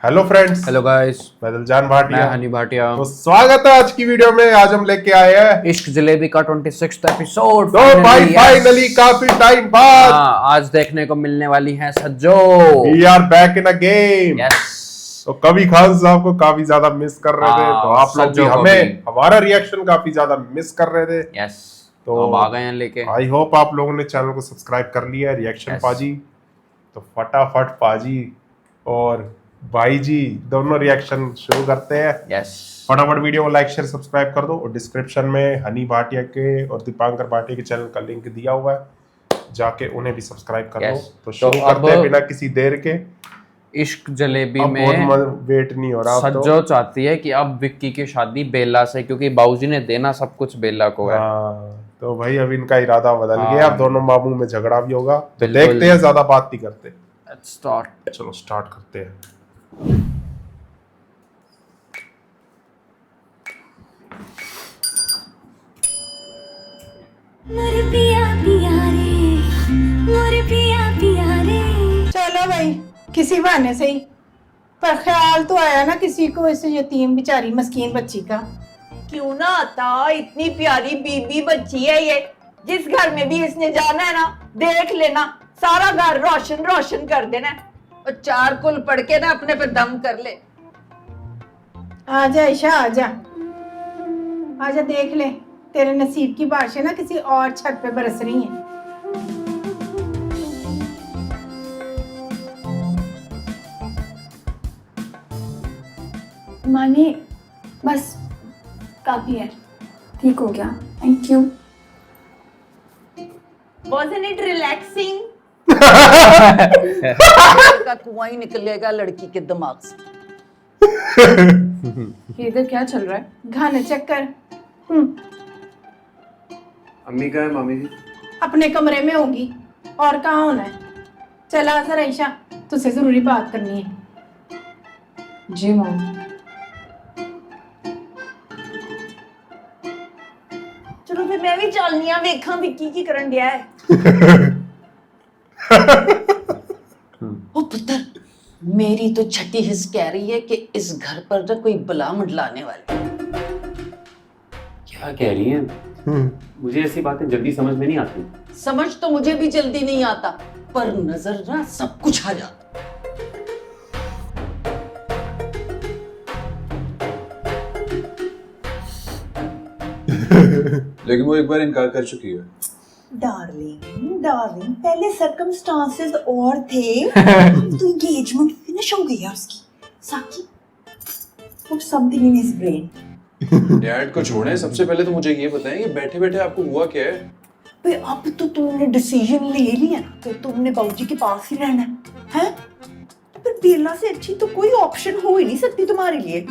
Hello friends, hello guys, मैं दिलजान मैं भाटिया। हनी भाटिया। तो स्वागत है आज की वीडियो में। आज हम लेके आए हैं इश्क जलेबी का 26वां एपिसोड। तो भाई फाइनली काफी टाइम बाद आज देखने को मिलने वाली है Sajjo. We are back in a game. Yes. तो कभी खान साहब को काफी ज्यादा मिस कर रहे थे, तो आप लोग भी सज्जो को हमें भी। हमारा रिएक्शन काफी ज्यादा मिस कर रहे थे। यस, तो अब आ गए हैं लेके। आई होप आप लोगों ने चैनल को सब्सक्राइब कर लिया है। Reaction Yes. पाजी, तो फटाफट पाजी और भाई जी दोनों रिएक्शन शुरू करते हैं। यस, फटाफट वीडियो को लाइक शेयर सब्सक्राइब कर दो और डिस्क्रिप्शन में हनी भाटिया के और दीपांकर भाटिया के चैनल का लिंक दिया हुआ है, जाके उन्हें भी सब्सक्राइब कर Yes. दो। तो तो शुरू अब करते हैं बिना किसी देर के। इश्क जलेबी अब में बहुत वेट नहीं हो रहा अब सज्जो चाहती है कि अब विक्की की शादी बेला से, क्योंकि बाबूजी ने देना सब कुछ बेला को है। हाँ, तो भाई अब इनका इरादा बदल हाँ। गया। अब दोनों मामू में झगड़ा भी होगा, तो बिल्कुल। देखते हैं, ज्यादा बात नहीं करते। Let's start. चलो स्टार्ट करते हैं। मोरे पिया पिया रे, मोरे पिया पिया रे। चलो भाई, किसी बहाने से ही, पर ख्याल तो आया ना किसी को इस यतीम बेचारी मस्कीन बच्ची का। क्यों ना आता, इतनी प्यारी बीबी बच्ची है ये। जिस घर में भी इसने जाना है ना, देख लेना सारा घर रोशन रोशन कर देना है। और चार कुल पढ़ के ना अपने पे दम कर ले। आजा ईशा, आजा आजा, देख ले तेरे नसीब की बारिशें ना किसी और छत पे बरस रही हैं। माने बस काफी है, ठीक हो गया, thank you. Wasn't it relaxing? का कुआं ही निकलेगा लड़की के दिमाग से। ये इधर क्या चल रहा है? घन चक्कर। अम्मी का है मामी जी? अपने कमरे में होगी, और कहाँ होना है। चला जरा ईशा, तुझसे जरूरी बात करनी है। जी मॉम। चलो फिर मैं भी चलनी आ, वेखा विक्की की करन दिया है। ओ पुत्र, मेरी तो छठी हिस्स कह रही है कि इस घर पर ना कोई बला मंडलाने वाली। क्या कह रही हैं? मुझे ऐसी बातें जल्दी समझ में नहीं आती। समझ तो मुझे भी जल्दी नहीं आता, पर नजर ना सब कुछ आ जाता। लेकिन वो एक बार इनकार कर चुकी है। डार्लिंग डार्लिंग, पहले सर्कमस्टांसेस और थे। तो एंगेजमेंट फिनिश हो गई है उसकी। साकी, put something in his brain। Dad को छोड़ें, सबसे पहले तो मुझे ये बताएं कि बैठे बैठे आपको हुआ क्या है? भाई अब तो तुमने डिसीजन ले लिया ना, तो तुमने बाबूजी के पास ही रहना है। पर बेला से अच्छी तो कोई ऑप्शन हो ही नहीं सकती तुम्हारे लिए।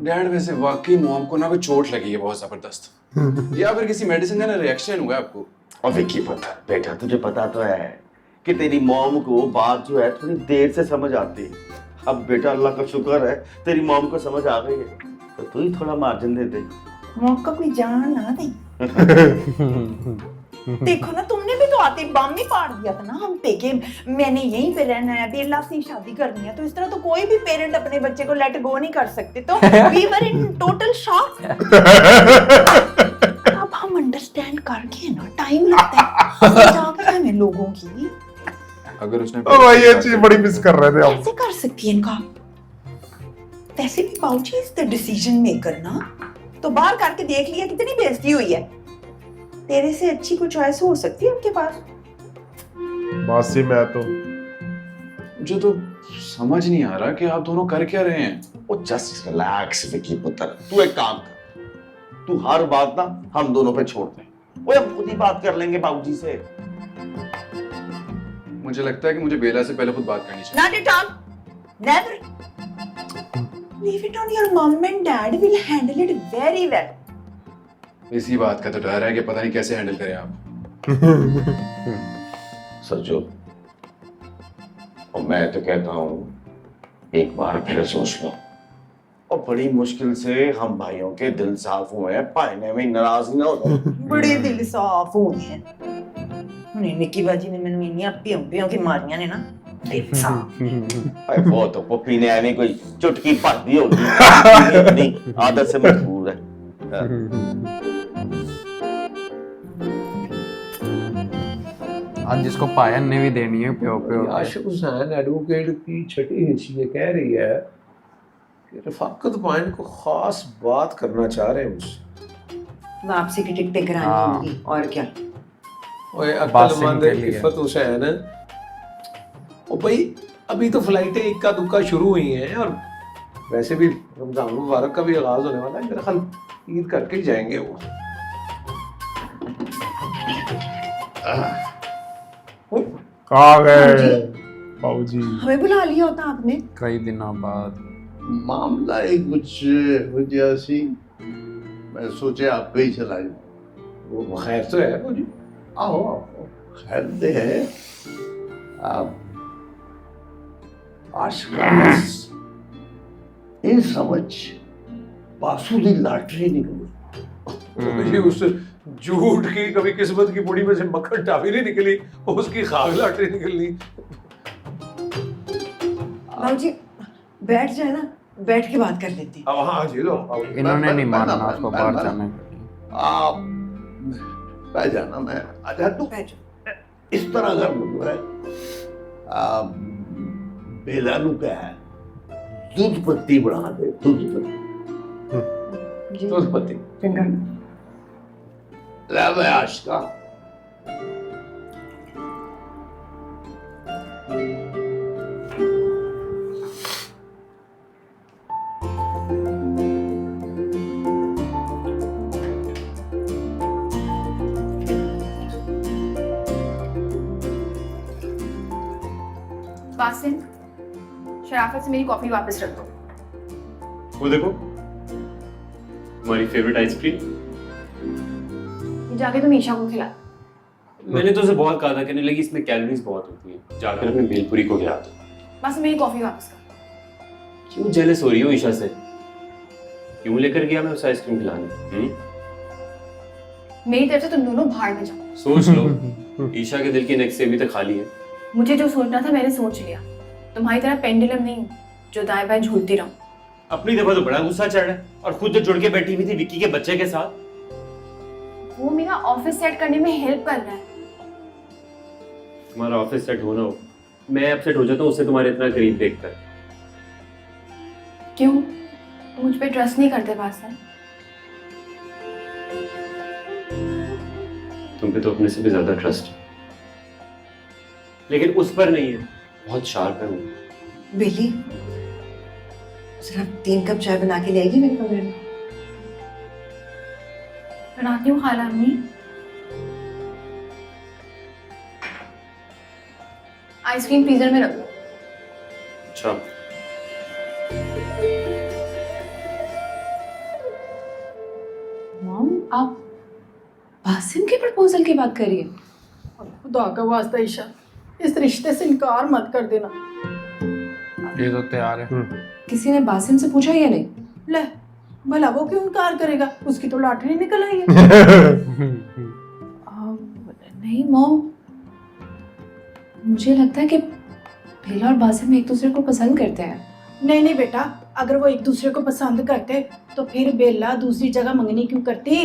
डैड वैसे वाकई मॉम को ना कोई चोट लगी है बहुत जबरदस्त, या फिर किसी मेडिसिन का ना रिएक्शन हुआ है आपको? और विक्की पता बेटा, तुझे पता तो है कि तेरी मॉम को बात जो है थोड़ी देर से समझ आती है। अब बेटा अल्लाह का शुक्र है तेरी मॉम को समझ आ गई है, तो तू ही थोड़ा मार्जिन दे दे। मौका कोई जान ना दे। देखो ना, तुमने भी तो आते बम ही फाड़ दिया था ना हम पे के मैंने यहीं पे रहना है, बेला से शादी करनी है। तो इस तरह तो कोई भी पेरेंट अपने बच्चे को लेट गो नहीं कर सकते। तो we were in total shock. अब हम अंडरस्टैंड करके ना टाइम लगता है, समझ आ गई हमें लोगों की। अगर उसने ओ भाई ये चीज बड़ी मिस कर रहे थे हम। कैसे कर सकती है इनका। वैसे भी बाबूजी इज द डिसीजन मेकर ना, तो बाहर करके देख लिया कितनी बेइज्जती हुई है। तेरे से अच्छी कोई चॉइस हो सकती है उनके पास। मासी मैं तो मुझे तो समझ नहीं आ रहा कि आप दोनों कर क्या रहे हैं। ओ जस्ट रिलैक्स विक्की पुत्र, तू एक काम कर, तू हर बात ना हम दोनों पे छोड़ दे। वो हम खुद ही बात कर लेंगे बाबूजी से। मुझे लगता है कि मुझे बेला से पहले खुद बात करनी चाहिए। Not at all. Never. Leave it on your mom and dad will handle it very well. इसी बात का तो डर है कि पता नहीं कैसे हैंडल करें आप। सज्जो, और मैं तो कहता हूँ एक बार फिर सोच लो। और बड़ी मुश्किल से हम भाइयों के दिल साफ हुए हैं, पाने में नाराज ना हो। बड़े दिल साफ होने हैं। हुणे निक्की बाजी ने मैनू इन्नियां पियों की मारियां ने ना, भाई वो तो पप्पी ने ऐਵੇਂ कोई चुटकी भर दी होगी अपनी आदत से मजबूर है। आज जिसको पायन ने भी देनी है प्यो प्यो आशिक हुसैन एडवोकेट की छठी हैसियत कह रही है कि रफाकत पाइन को खास बात करना चाह रहे हैं मुझसे। वापसी की टिकटें करानी हाँ। होंगी और क्या। ओए बासिम अक्लमंद के लिए। इफ़त हुसैन, ओ भाई अभी तो फ्लाइटें इक्का दुक्का शुरू हुई हैं और वैसे भी रमजान मुबारक का भी आगाज होने वाला है, मेरा ख्याल ईद करके ही जाएंगे वो। आ गए बाबूजी। हमें बुला लिया होता आपने। कई दिनों बाद। मामला एक कुछ वजह सी मैं सोचे आप पे ही चला जाऊं। वो खैर तो है मुझे। आओ आओ, खैर दे है आप आशिका बस इन समझ बासु दी लॉटरी निकली। मुझे उस झूठ की कभी किस्मत की पुड़ी में से मक्खन टाफी नहीं निकली, उसकी खाग लाटरी निकलनी। बाबूजी बैठ जाए ना, बैठ के बात कर लेते हैं। अब हाँ जी लो। इन्होंने नहीं माना मैं- उसको मैं- बाहर मैं- जाने के लिए। आप बैठ जाना, मैं आजा तू बैठ जाओ। इस तरह कर दूंगा। आप बेला नु क्या है दूध पत्ती बना दे, दूध पत्ती दूध पत्ती चंगा। ला मैं आशिका बासिम, शराफत से मेरी कॉफी वापस रख दो। वो देखो हमारी फेवरेट आइसक्रीम। ये जाके तुम ईशा को खिला। मैंने तो उसे बहुत कहा था, कहने लगी इसमें कैलोरीज बहुत होती हैं, जाकर अपने भेलपुरी को खिला दो। बस मेरी कॉफी वापस कर। क्यों जेलस हो रही हो ईशा से? क्यों लेकर गया मैं उसे आइसक्रीम खिलाने? मेरी तरफ से तुम दोनों बाहर में जाओ। सोच लो, ईशा के दिल की नेक्स्ट से अभी तक खाली है। मुझे जो सोचना था मैंने सोच लिया। तुम्हारी तरह पेंडुलम नहीं हूँ जो दाएं बाएं झूलती रहूं। अपनी दफा तो बड़ा गुस्सा चढ़ रहा है, और खुद जो जुड़ के बैठी हुई थी विक्की के बच्चे के साथ। वो मेरा ऑफिस सेट करने में हेल्प कर रहा है। तुम्हारा ऑफिस सेट होना हो, मैं अपसेट हो जाता हूँ उससे तुम्हारे इतना करीब देखकर। क्यों? तुम मुझ पे ट्रस्ट नहीं करते बासिम? तुम पे तो अपने से भी ज्यादा ट्रस्ट है, लेकिन उस पर नहीं है। बहुत शार्प है वो। बेली सिर्फ 3 कप चाय बना के ले आएगी मेरे कमरे में। बनाती हूँ खाला अम्मी। आइसक्रीम फ्रीजर में रख दो। अच्छा, मॉम, आप बासिम के प्रपोजल की बात करिए। खुदा का वास्ता ईशा, इस रिश्ते से इनकार मत कर देना। ये तो तैयार है। किसी ने बासिम से पूछा या नहीं? ले भला वो क्यों इनकार करेगा, उसकी तो लॉटरी निकल आई है। नहीं मॉम, मुझे लगता है कि बेला और बासिम एक दूसरे को पसंद करते हैं। नहीं नहीं बेटा, अगर वो एक दूसरे को पसंद करते तो फिर बेला दूसरी जगह मंगनी क्यों करती।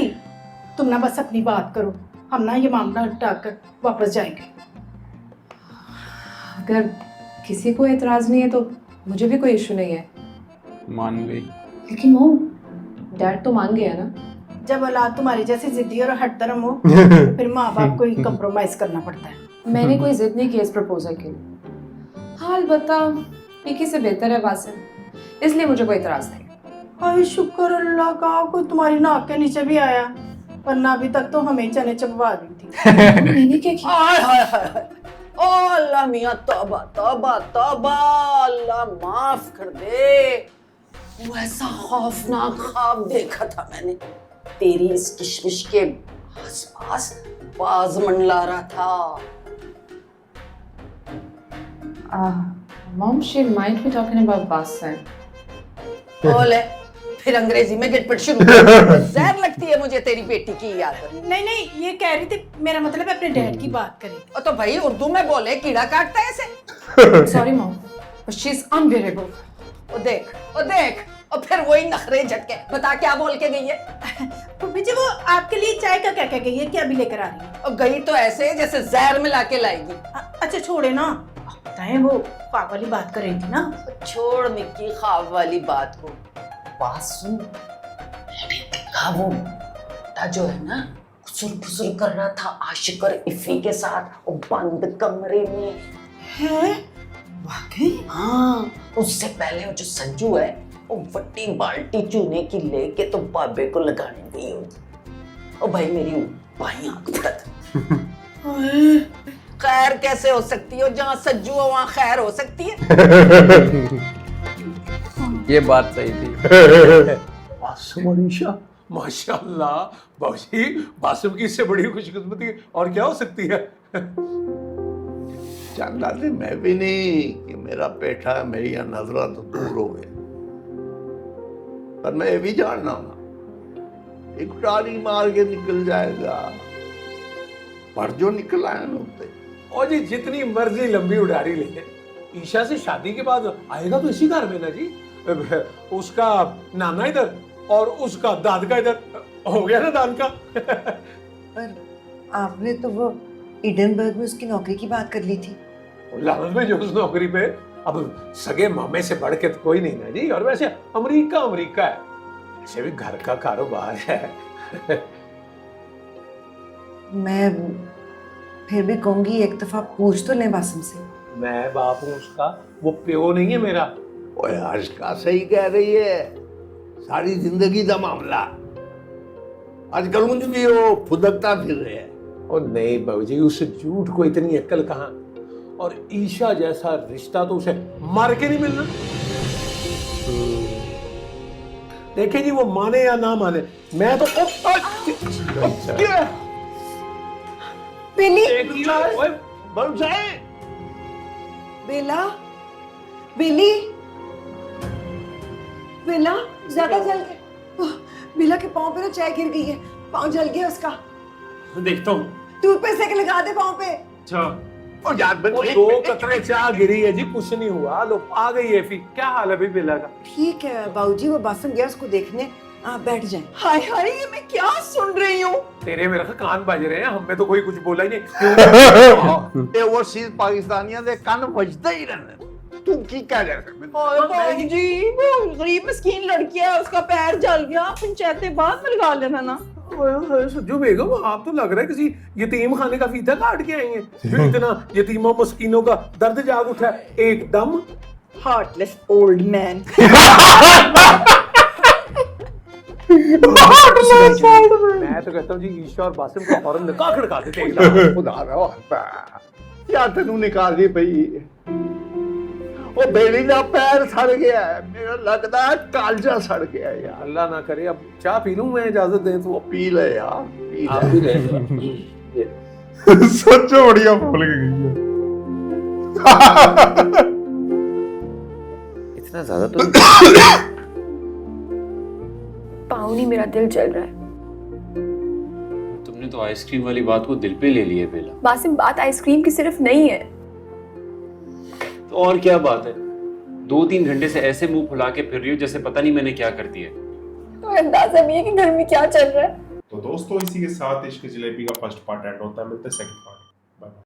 तुम ना बस अपनी बात करो, हम ना ये मामला हटा कर वापस जाएंगे। अगर किसी को एतराज नहीं है तो मुझे भी कोई इशू नहीं है। मान गई। लेकिन मॉम, डैड तो मान गया ना। जब औलाद तुम्हारी जैसी जिद्दी और हटदरम हो तो फिर माँ बाप को ही कंप्रोमाइज करना पड़ता है। मैंने कोई जिद नहीं की इस प्रपोजल के लिए। हाँ अलबत्ता विकी से बेहतर है बासिम, इसलिए मुझे कोई एतराज नहीं। हाय शुक्र अल्लाह का, कोई तुम्हारी नाक के नीचे भी आया, वरना अभी तक तो हमें चने चबवा दी थी। मैंने क्या किया? हाय हाय हाय, ओ अल्लाह मियां, तौबा तौबा तौबा, अल्लाह माफ कर दे। वो ऐसा खौफनाक ख्वाब देखा था मैंने, तेरी इस किशमिश के आसपास बाज मंडला रहा था। Mom, she might be talking about Basim. बोले फिर अंग्रेजी में गिटपिट शुरू कर। जहर लगती है मुझे तेरी बेटी की आदत। नहीं नहीं, ये कह रही थी, मेरा मतलब है अपने डैड की बात करें। और तो भाई उर्दू में बोले, कीड़ा काटता है ऐसे। Sorry mom, but she is unbearable. ओ देख, ओ देख, और फिर वही नखरे झटके। बता क्या बोल के गई है? पप्पी जी, वो आपके लिए चाय का क्या कह गई है कि अभी लेकर आ रही है? और गई तो ऐसे जैसे जहर मिला के लाएगी। अच्छा छोड़े ना, आप बताएं, वो ख्वाब वाली बात कर रही थी ना। छोड़ निक्की ख्वाब वाली बात को, बात सुन। मैंने देखा वो बेटा जो है ना, खुसुर फुसुर कर रहा था आशिक और इफ़ी के साथ, वो बंद कमरे में है। वाकई? हाँ, उससे पहले वो जो संजू है, वो वट्टी बाल्टी चूने की लेके तो बाबे को लगाने गई होगी। और भाई मेरी बाई आंख फट। खैर कैसे हो सकती हो? जहाँ सज्जू हो वहाँ खैर हो सकती है। ये बात सही थी। बासम और ईशा, माशाल्लाह बाबूजी, बासम की इससे बड़ी खुशकिस्मती और क्या हो सकती है? जानता थी मैं भी नहीं कि मेरा बेटा मेरी नजरा तो दूर हो गए, पर मैं ये भी जानना हूं एक टाली मार के निकल जाएगा, पर जो निकल आया ना उतने। और जी जितनी मर्जी लंबी उड़ारी ले, ईशा से शादी के बाद आएगा तो इसी घर में ना जी। उसका नाना इधर और उसका दादका इधर, हो गया ना दान का। पर आपने तो वो इडनबर्ग में उसकी नौकरी की बात कर ली थी। लालच में जो उस नौकरी पे, अब सगे मामे से बढ़ के तो कोई नहीं ना जी। और वैसे अमेरिका अमेरिका है, ऐसे भी घर का कारोबार है। मैं फिर भी कहूंगी एक दफा पूछ तो लें बासम से। मैं बाप हूँ उसका, वो प्यो नहीं है मेरा। ओए आजका सही कह रही है, सारी जिंदगी का मामला। आजकल मुझे भी वो फुदकता फिर रहे हैं। और नहीं बाबूजी, उस झूठ को इतनी अक्ल कहाँ। और ईशा जैसा रिश्ता तो उसे मार के नहीं मिलना। देखें जी, वो माने या ना माने, मैं तो बेला, बेली, बेला ज्यादा जल गए। बेला के पाँव पे ना चाय गिर गई है, पाँव जल गया उसका। देखता हूँ। टूथपेस्ट लेके लगा दे पाँव पे। अच्छा, और यार वो दो कतरे चाय गिरी है जी, कुछ नहीं हुआ। लो आ गई है फिर। क्या हाल है भी बेला का? ठीक है बाबूजी, वो बासम गया उसको देखने, आप बैठ जाएं। हाय हाय, ये मैं क्या सुन रही हूँ? तेरे मेरे कान बज रहे हैं, हमें तो कोई कुछ बोला ही नहीं। ये वो सीध पाकिस्तानियों दे कान बजते ही रहने। तू की कह रहा है? जी, वो गरीब मिस्कीन लड़की है, उसका पैर जल गया, पंचायतें बाद में लगा लेना ना। सज्जू बेगम, आप तो लग रहा है किसी यतीम खाने का फीता काट के आई हैं, जो इतना यतीमों मस्कीनों का दर्द जाग उठा है एकदम। Heartless old man. मैं तो कहता हूँ जी, ईशा और बासिम को फौरन निकाह खड़का देते हैं। खुदा रहा या तेनू निकाल दी पई। वो बेली का पैर सड़ गया है, मेरा लगता है कालजा सड़ गया है यार। अल्लाह ना करे, अब चाय पी लूं मैं, इजाजत दे तो। पी ले यार, पी आप भी ले। सच में बढ़िया बोल के गई है। इतना ज्यादा तो पाँव नहीं, मेरा दिल जल रहा है। तुमने तो आइसक्रीम वाली बात को दिल पे ले लिया बेला। बासिम, बात आइसक्रीम की सिर्फ नहीं है। तो और क्या बात है? 2-3 घंटे से ऐसे मुंह फुला के फिर रही हो जैसे पता नहीं मैंने क्या कर दिया। तो अंदाजा नहीं है कि घर में क्या चल रहा है। तो दोस्तों, इसी के साथ इश्क जलेबी का फर्स्ट पार्ट एंड होता है। मिलते हैं सेकंड पार्ट। Bye bye.